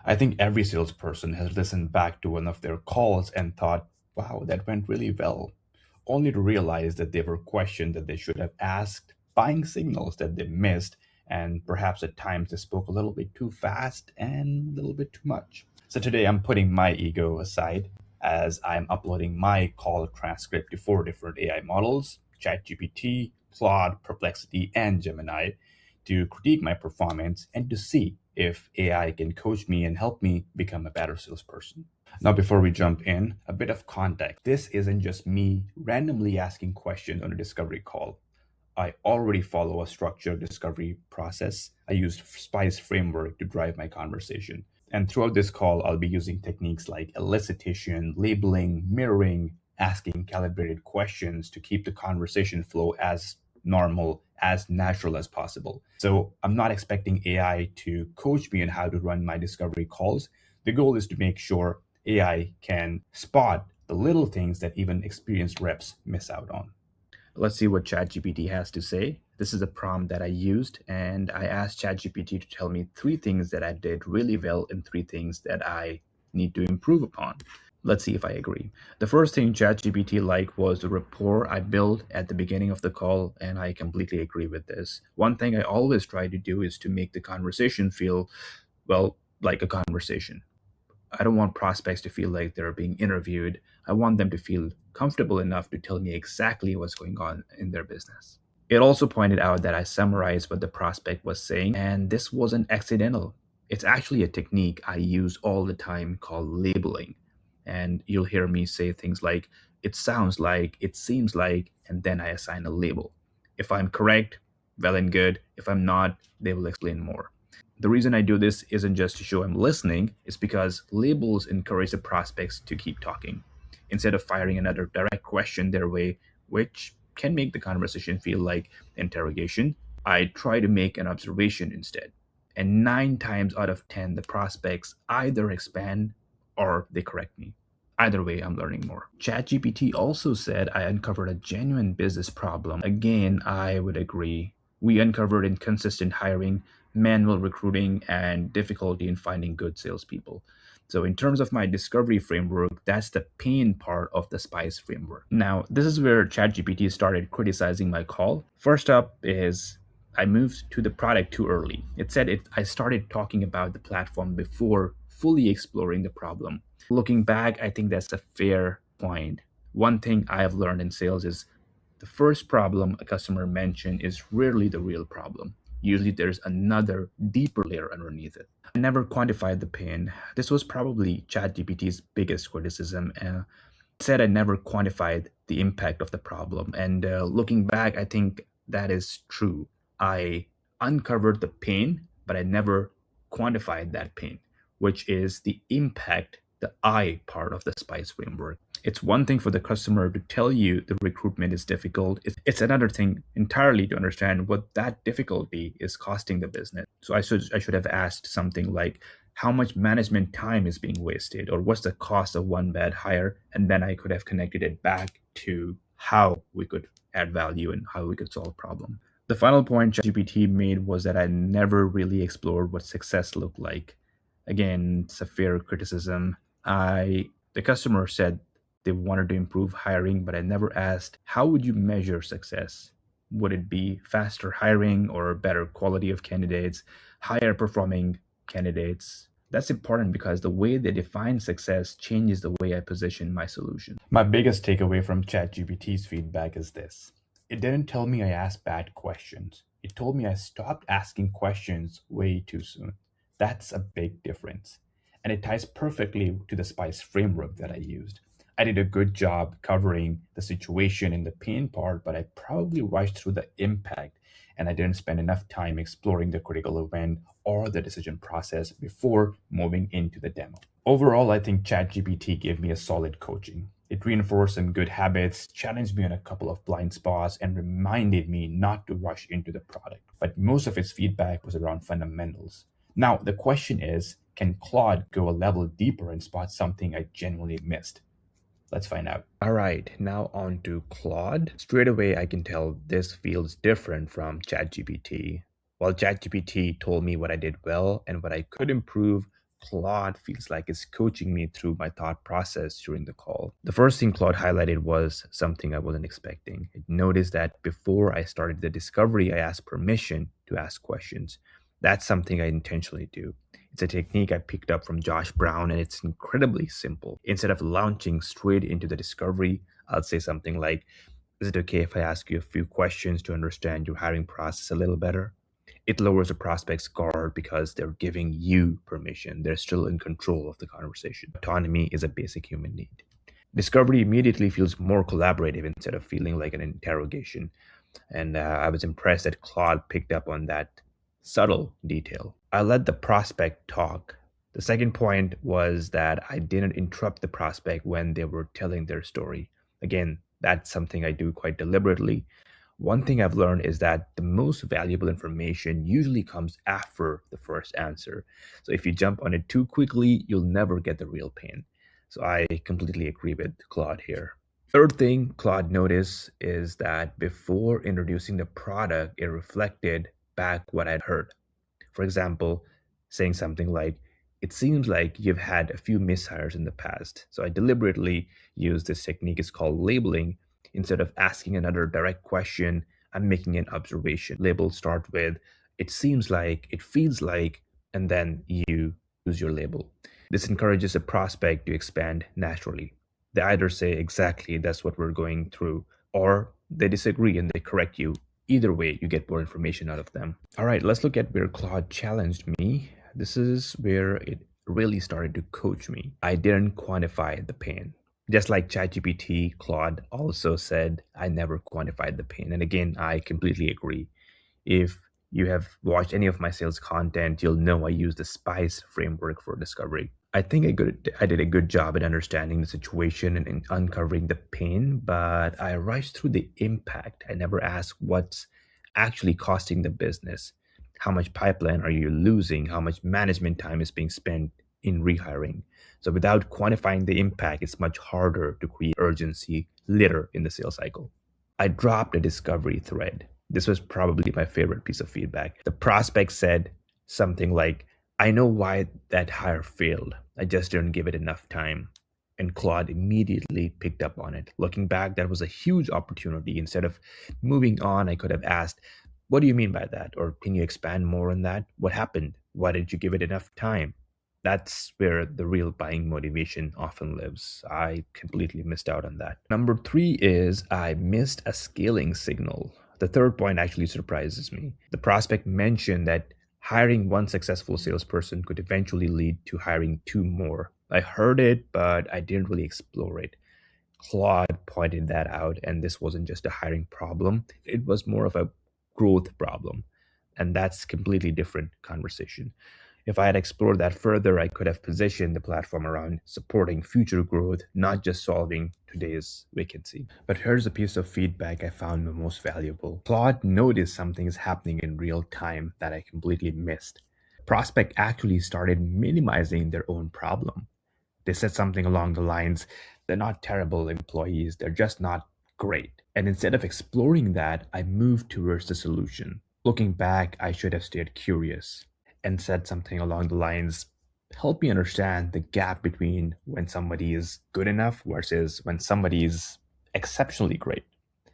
I think every salesperson has listened back to one of their calls and thought, wow, that went really well, only to realize that there were questions that they should have asked, buying signals that they missed, and perhaps at times they spoke a little bit too fast and a little bit too much. So today I'm putting my ego aside as I'm uploading my call transcript to four different AI models: ChatGPT, Claude, Perplexity, and Gemini, to critique my performance and to see if AI can coach me and help me become a better salesperson. Now, before we jump in, a bit of context. This isn't just me randomly asking questions on a discovery call. I already follow a structured discovery process. I use SPICE framework to drive my conversation. And throughout this call, I'll be using techniques like elicitation, labeling, mirroring, asking calibrated questions to keep the conversation flow as normal, as natural as possible. So I'm not expecting AI to coach me on how to run my discovery calls. The goal is to make sure AI can spot the little things that even experienced reps miss out on. Let's see what ChatGPT has to say. This is a prompt that I used, and I asked ChatGPT to tell me three things that I did really well and three things that I need to improve upon. Let's see if I agree. The first thing ChatGPT liked was the rapport I built at the beginning of the call, and I completely agree with this. One thing I always try to do is to make the conversation feel, well, like a conversation. I don't want prospects to feel like they're being interviewed. I want them to feel comfortable enough to tell me exactly what's going on in their business. It also pointed out that I summarized what the prospect was saying, and this wasn't accidental. It's actually a technique I use all the time called labeling. And you'll hear me say things like, it sounds like, it seems like, and then I assign a label. If I'm correct, well and good. If I'm not, they will explain more. The reason I do this isn't just to show I'm listening, it's because labels encourage the prospects to keep talking instead of firing another direct question their way, which can make the conversation feel like interrogation. I try to make an observation instead. And 9 times out of 10, the prospects either expand or they correct me. Either way, I'm learning more. ChatGPT also said I uncovered a genuine business problem. Again, I would agree. We uncovered inconsistent hiring, manual recruiting, and difficulty in finding good salespeople. So, in terms of my discovery framework, that's the pain part of the SPICE framework. Now, this is where ChatGPT started criticizing my call. First up is I moved to the product too early. It said I started talking about the platform before fully exploring the problem. Looking back, I think that's a fair point. One thing I have learned in sales is the first problem a customer mentioned is rarely the real problem. Usually there's another deeper layer underneath it. I never quantified the pain. This was probably ChatGPT's biggest criticism. It said I never quantified the impact of the problem. And looking back, I think that is true. I uncovered the pain, but I never quantified that pain, which is the impact, the I part of the SPICE framework. It's one thing for the customer to tell you the recruitment is difficult. It's another thing entirely to understand what that difficulty is costing the business. So I should have asked something like, how much management time is being wasted, or what's the cost of one bad hire? And then I could have connected it back to how we could add value and how we could solve problem. The final point ChatGPT made was that I never really explored what success looked like. Again, it's a fair criticism. The customer said they wanted to improve hiring, but I never asked, how would you measure success? Would it be faster hiring or better quality of candidates, higher performing candidates? That's important because the way they define success changes the way I position my solution. My biggest takeaway from ChatGPT's feedback is this. It didn't tell me I asked bad questions. It told me I stopped asking questions way too soon. That's a big difference. And it ties perfectly to the SPICE framework that I used. I did a good job covering the situation and the pain part, but I probably rushed through the impact and I didn't spend enough time exploring the critical event or the decision process before moving into the demo. Overall, I think ChatGPT gave me a solid coaching. It reinforced some good habits, challenged me on a couple of blind spots, and reminded me not to rush into the product. But most of its feedback was around fundamentals. Now, the question is, can Claude go a level deeper and spot something I genuinely missed? Let's find out. All right, now on to Claude. Straight away, I can tell this feels different from ChatGPT. While ChatGPT told me what I did well and what I could improve, Claude feels like it's coaching me through my thought process during the call. The first thing Claude highlighted was something I wasn't expecting. It noticed that before I started the discovery, I asked permission to ask questions. That's something I intentionally do. It's a technique I picked up from Josh Brown, and it's incredibly simple. Instead of launching straight into the discovery, I'll say something like, is it okay if I ask you a few questions to understand your hiring process a little better? It lowers the prospect's guard because they're giving you permission. They're still in control of the conversation. Autonomy is a basic human need. Discovery immediately feels more collaborative instead of feeling like an interrogation. And I was impressed that Claude picked up on that subtle detail. I let the prospect talk. The second point was that I didn't interrupt the prospect when they were telling their story. Again, that's something I do quite deliberately. One thing I've learned is that the most valuable information usually comes after the first answer. So if you jump on it too quickly, you'll never get the real pain. So I completely agree with Claude here. Third thing Claude noticed is that before introducing the product, it reflected back what I'd heard. For example, saying something like, it seems like you've had a few mishires in the past. So I deliberately use this technique. It's called labeling. Instead of asking another direct question, I'm making an observation. Labels start with, it seems like, it feels like, and then you use your label. This encourages a prospect to expand naturally. They either say, exactly, that's what we're going through, or they disagree and they correct you. Either way, you get more information out of them. All right, let's look at where Claude challenged me. This is where it really started to coach me. I didn't quantify the pain. Just like ChatGPT, Claude also said, I never quantified the pain. And again, I completely agree. If you have watched any of my sales content, you'll know I use the SPICE framework for discovery. I think I did a good job at understanding the situation and in uncovering the pain, but I rushed through the impact. I never asked what's actually costing the business. How much pipeline are you losing? How much management time is being spent in rehiring? So without quantifying the impact, it's much harder to create urgency later in the sales cycle. I dropped a discovery thread. This was probably my favorite piece of feedback. The prospect said something like, I know why that hire failed. I just didn't give it enough time. And Claude immediately picked up on it. Looking back, that was a huge opportunity. Instead of moving on, I could have asked, what do you mean by that? Or can you expand more on that? What happened? Why did you give it enough time? That's where the real buying motivation often lives. I completely missed out on that. Number three is I missed a scaling signal. The third point actually surprises me. The prospect mentioned that hiring one successful salesperson could eventually lead to hiring two more. I heard it, but I didn't really explore it. Claude pointed that out, and this wasn't just a hiring problem, it was more of a growth problem. And that's completely different conversation. If I had explored that further, I could have positioned the platform around supporting future growth, not just solving today's vacancy. But here's a piece of feedback I found the most valuable. Claude noticed something is happening in real time that I completely missed. Prospect actually started minimizing their own problem. They said something along the lines, they're not terrible employees, they're just not great. And instead of exploring that, I moved towards the solution. Looking back, I should have stayed curious and said something along the lines, help me understand the gap between when somebody is good enough versus when somebody is exceptionally great.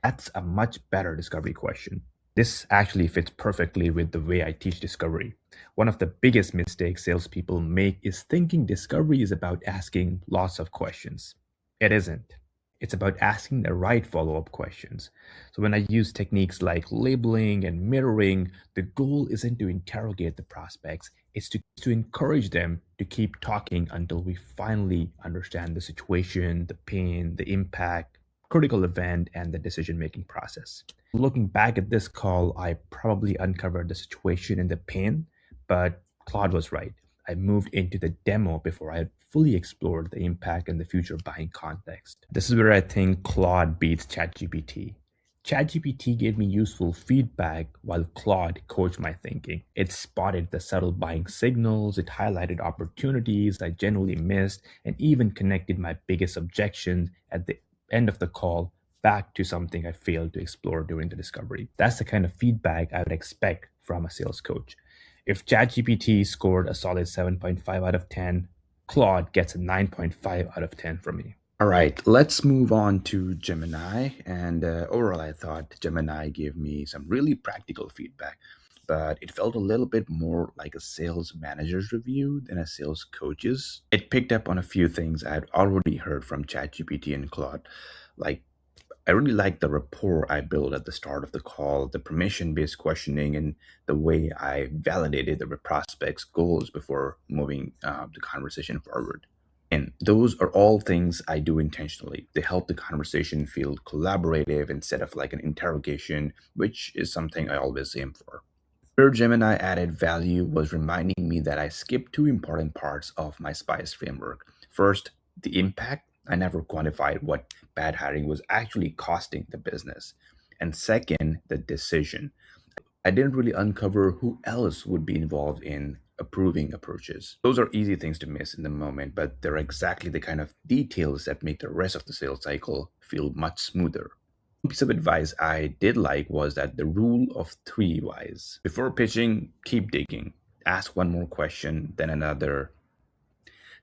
That's a much better discovery question. This actually fits perfectly with the way I teach discovery. One of the biggest mistakes salespeople make is thinking discovery is about asking lots of questions. It isn't. It's about asking the right follow up questions. So, when I use techniques like labeling and mirroring, the goal isn't to interrogate the prospects, it's to encourage them to keep talking until we finally understand the situation, the pain, the impact, critical event, and the decision making process. Looking back at this call, I probably uncovered the situation and the pain, but Claude was right. I moved into the demo before I had fully explored the impact and the future buying context. This is where I think Claude beats ChatGPT. ChatGPT gave me useful feedback while Claude coached my thinking. It spotted the subtle buying signals, it highlighted opportunities I genuinely missed, and even connected my biggest objections at the end of the call back to something I failed to explore during the discovery. That's the kind of feedback I would expect from a sales coach. If ChatGPT scored a solid 7.5 out of 10, Claude gets a 9.5 out of 10 from me. All right, let's move on to Gemini. And overall, I thought Gemini gave me some really practical feedback, but it felt a little bit more like a sales manager's review than a sales coach's. It picked up on a few things I had already heard from ChatGPT and Claude, like I really like the rapport I built at the start of the call, the permission based questioning, and the way I validated the prospect's goals before moving the conversation forward. And those are all things I do intentionally. They help the conversation feel collaborative instead of like an interrogation, which is something I always aim for. Where Gemini added value was reminding me that I skipped two important parts of my SPICE framework. First, the impact. I never quantified what bad hiring was actually costing the business. And second, the decision. I didn't really uncover who else would be involved in approving approaches. Those are easy things to miss in the moment, but they're exactly the kind of details that make the rest of the sales cycle feel much smoother. One piece of advice I did like was that the rule of three whys. Before pitching, keep digging. Ask one more question, then another.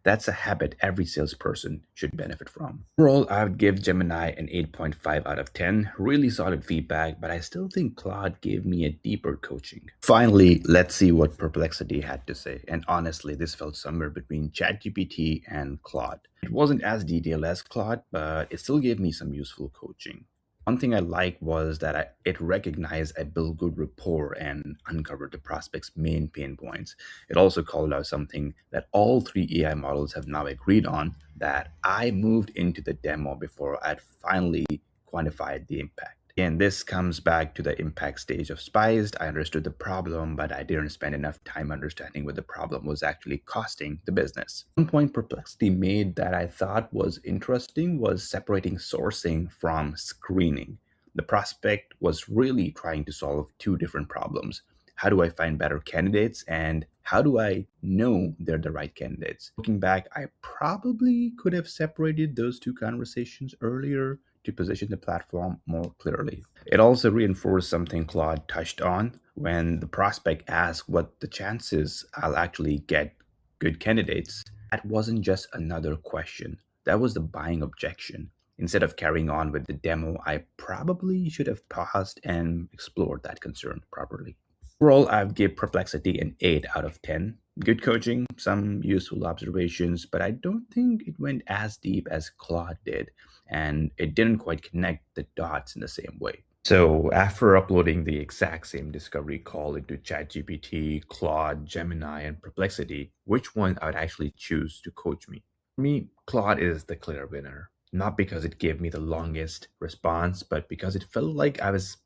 That's a habit every salesperson should benefit from. Overall, I would give Gemini an 8.5 out of 10. Really solid feedback, but I still think Claude gave me a deeper coaching. Finally, let's see what Perplexity had to say. And honestly, this felt somewhere between ChatGPT and Claude. It wasn't as detailed as Claude, but it still gave me some useful coaching. One thing I liked was that it recognized I built good rapport and uncovered the prospect's main pain points. It also called out something that all three AI models have now agreed on, that I moved into the demo before I'd finally quantified the impact. And this comes back to the impact stage of Spiced. I understood the problem, but I didn't spend enough time understanding what the problem was actually costing the business. One point Perplexity made that I thought was interesting was separating sourcing from screening. The prospect was really trying to solve two different problems. How do I find better candidates, and how do I know they're the right candidates? Looking back, I probably could have separated those two conversations earlier to position the platform more clearly. It also reinforced something Claude touched on when the prospect asked what the chances I'll actually get good candidates. That wasn't just another question, that was the buying objection. Instead of carrying on with the demo, I probably should have paused and explored that concern properly. Overall, I've give Perplexity an 8 out of 10. Good coaching, some useful observations, but I don't think it went as deep as Claude did, and it didn't quite connect the dots in the same way. So, after uploading the exact same discovery call into ChatGPT, Claude, Gemini, and Perplexity, which one I would actually choose to coach me? For me, Claude is the clear winner. Not because it gave me the longest response, but because it felt like I was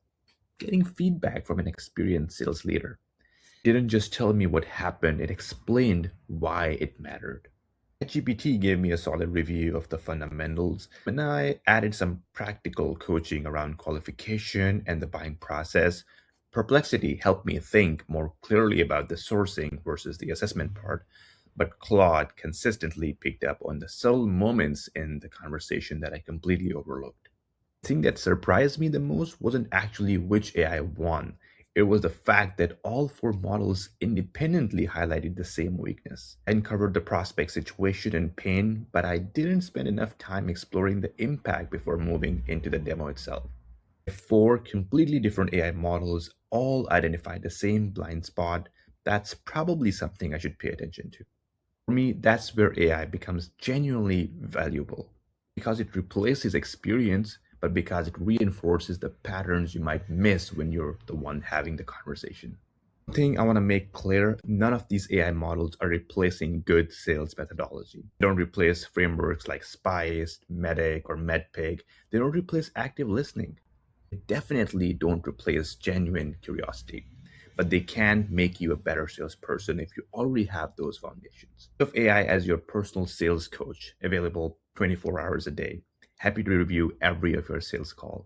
getting feedback from an experienced sales leader. It didn't just tell me what happened, it explained why it mattered. ChatGPT gave me a solid review of the fundamentals, and I added some practical coaching around qualification and the buying process. Perplexity helped me think more clearly about the sourcing versus the assessment part, but Claude consistently picked up on the subtle moments in the conversation that I completely overlooked. The thing that surprised me the most wasn't actually which AI won. It was the fact that all four models independently highlighted the same weakness. I uncovered the prospect situation and pain, but I didn't spend enough time exploring the impact before moving into the demo itself. If four completely different AI models all identified the same blind spot, that's probably something I should pay attention to. For me, that's where AI becomes genuinely valuable because it replaces experience, but because it reinforces the patterns you might miss when you're the one having the conversation. One thing I want to make clear, none of these AI models are replacing good sales methodology. They don't replace frameworks like Spice, Medic, or MedPig. They don't replace active listening. They definitely don't replace genuine curiosity, but they can make you a better salesperson if you already have those foundations. Think of AI as your personal sales coach, available 24 hours a day, happy to review every of your sales call.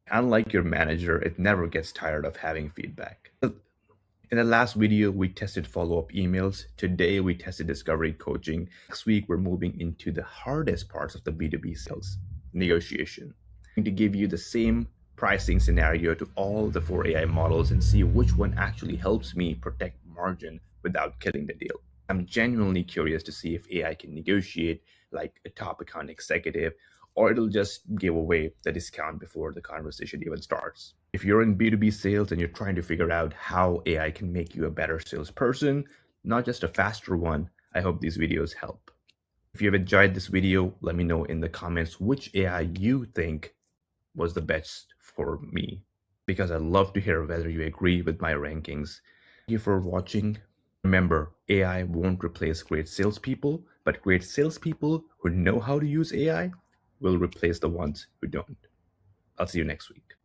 Unlike your manager, it never gets tired of having feedback. In the last video, we tested follow-up emails. Today, we tested discovery coaching. Next week, we're moving into the hardest parts of the B2B sales, negotiation. I'm going to give you the same pricing scenario to all the four AI models and see which one actually helps me protect margin without killing the deal. I'm genuinely curious to see if AI can negotiate like a top account executive, or it'll just give away the discount before the conversation even starts. If you're in B2B sales and you're trying to figure out how AI can make you a better salesperson, not just a faster one, I hope these videos help. If you've enjoyed this video, let me know in the comments which AI you think was the best for me, because I'd love to hear whether you agree with my rankings. Thank you for watching. Remember, AI won't replace great salespeople, but great salespeople who know how to use AI will replace the ones who don't. I'll see you next week.